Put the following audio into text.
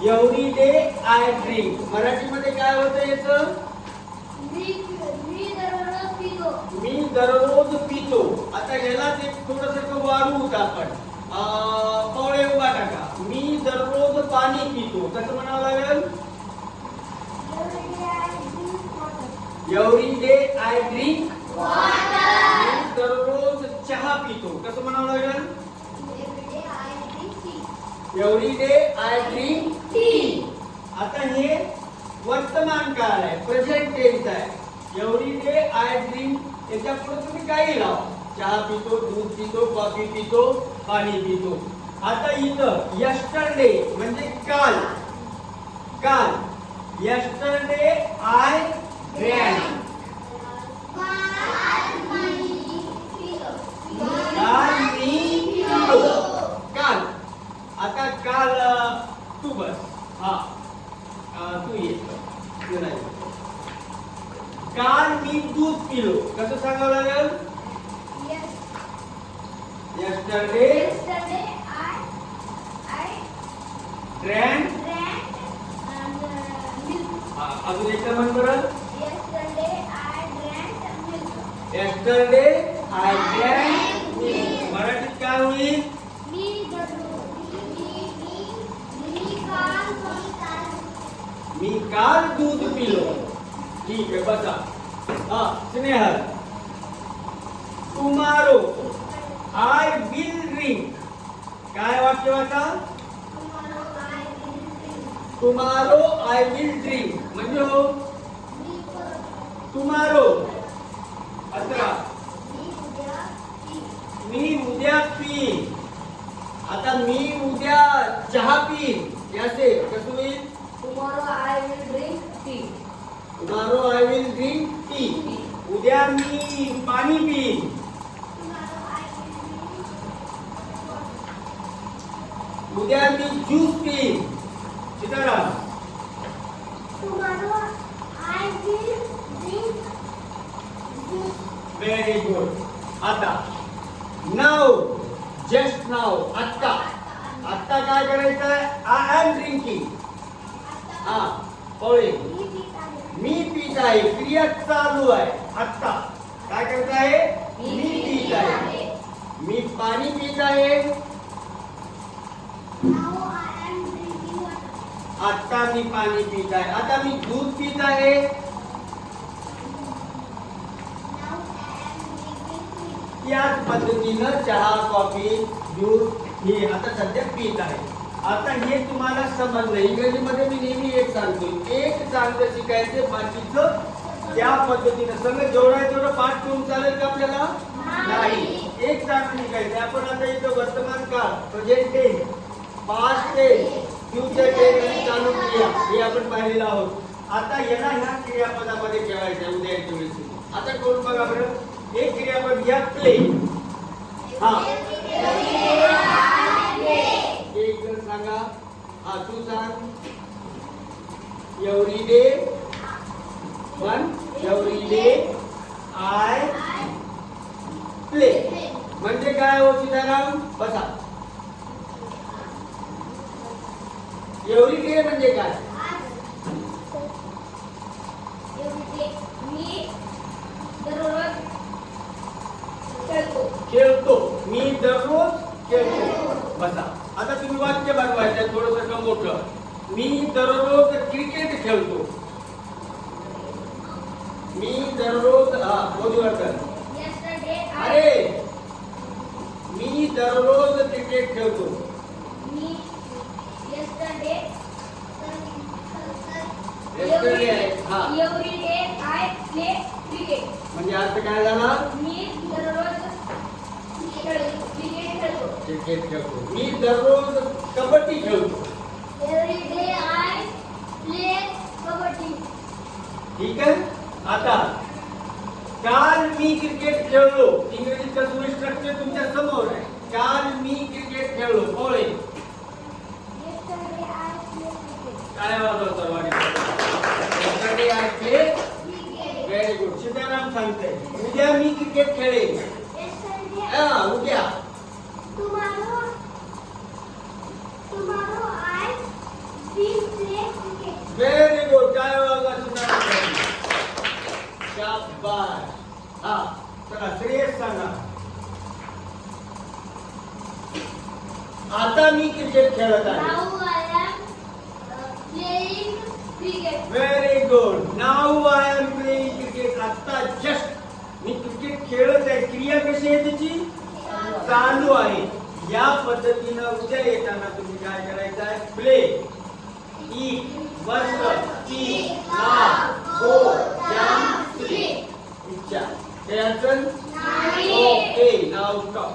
Every day I drink. मराठीमध्ये काय होतं याचं? मी दररोज पितो. आता यालाच एक थोडंसं वाढवू आपण. पवळे उभा टाका. मी दररोज पाणी पितो. कसं म्हणावं लागेल? Every day I drink water. मी दररोज चहा पितो. कसं म्हणावं लागेल? Every day I drink tea. आता हे वर्तमान काळ आहे, प्रेझेंट टेन्स आहे. एव्हरी डे आय ड्रिंक याच्या पुढे तुम्ही काही लावा. चहा पितो, दूध पितो, कॉफी पितो, पाणी पितो. आता इथं यस्टरडे म्हणजे काल. काल यस्टरडे आय ड्रँक. काल मी पिलो. काल. आता काल तू बस. तू ये. काल मी दूध पिलो. कसं सांगावं लागेल? Yesterday I drank अजून एक म्हण बरं. Yesterday I drank milk. मराठीत काय होईल? मी काल दूध पिलो. ठीक आहे बसा. Snehal. Tomorrow I will drink. काय वाक्य वाचा? टुमारो आय विल ड्रिंक म्हणजे हो टुमारो. अकरा. मी उद्या पीन. आता मी उद्या चहा पीन. याचे कसं होईल? Tomorrow I will drink tea. Tomorrow I will drink tea. उद्या मी पाणी पीन. उद्या मी ज्यूस पीन. Sitaram. Tomorrow I will drink juice. Very good. आता नाव जस्ट नाव आत्ता. आत्ता काय करायचं आहे? I am drinking. पवळे. मी पीत आहे. क्रिया चालू आहे. आत्ता काय करत आहे? मी पीत आहे. मी पाणी पीत आहे. Now I am drinking water. आता मी पाणी पीत आहे. आता मी दूध पीत आहे. Now I am drinking tea. याच पद्धतीनं चहा, कॉफी, दूध हे आता सध्या पीत आहे. आता हे तुम्हाला समजलं. इंग्रजीमध्ये मी नेहमी एक सांगतो, एक चांगलं शिकायचं, बाकीचं त्या पद्धतीनं सगळं जेवढं तेवढं पाठ करून चालेल का आपल्याला? नाही. एक चांगलं शिकायचं. आपण आता इथं वर्तमान काळ, present tense, past tense, future tense आणि चालू क्रिया हे आपण पाहिलेलं आहोत. आता याला ह्या क्रियापदामध्ये ठेवायचं उद्याच्या वेळेस. आता करून बघा बरं. एक क्रियापद घ्या प्ले. एक जण सांगा. तू सांग. Every day one. Every day I play म्हणजे काय हो सीताराम? बसा. एव्हरी डे म्हणजे काय? खेळतो. मी दररोज खेळतो. बसा. आता तुम्ही वाक्य बनवायचं थोडंसं मोठं. मी दररोज क्रिकेट खेळतो. मी दररोज अरे मी दररोज क्रिकेट खेळतो. Every day I play cricket. म्हणजे अर्थ काय झाला? मी दररोज क्रिकेट खेळतो. क्रिकेट खेळतो. मी दररोज कबड्डी खेळतो. Every day I play kabaddi. ठीक आहे. आता काल मी क्रिकेट खेळलो. इंग्रजीचं स्ट्रक्चर तुमच्या समोर आहे. काल मी क्रिकेट खेळलो. Pawale. Yesterday I play cricket. काय वाजवतो वाडी? Yesterday I play cricket. Very good. Sitaram सांगते उद्या मी क्रिकेट खेळेन. Yesterday उद्या. Tomorrow I drink चला श्रेयस सांगा. आता मी क्रिकेट खेळत आहे. Now I am playing cricket. Very good. Now I am playing cricket. आता जस्ट मी क्रिकेट खेळत आहे. क्रिया कशी आहे त्याची? चालू आहे. या पद्धतीनं उद्या येताना तुम्ही काय करायचं आहे? प्ले, ईट, वर्क, टी, लाफ, गो, जम्प, स्लीप. इच्छा. हे असेल? नाही. ओके. Now stop.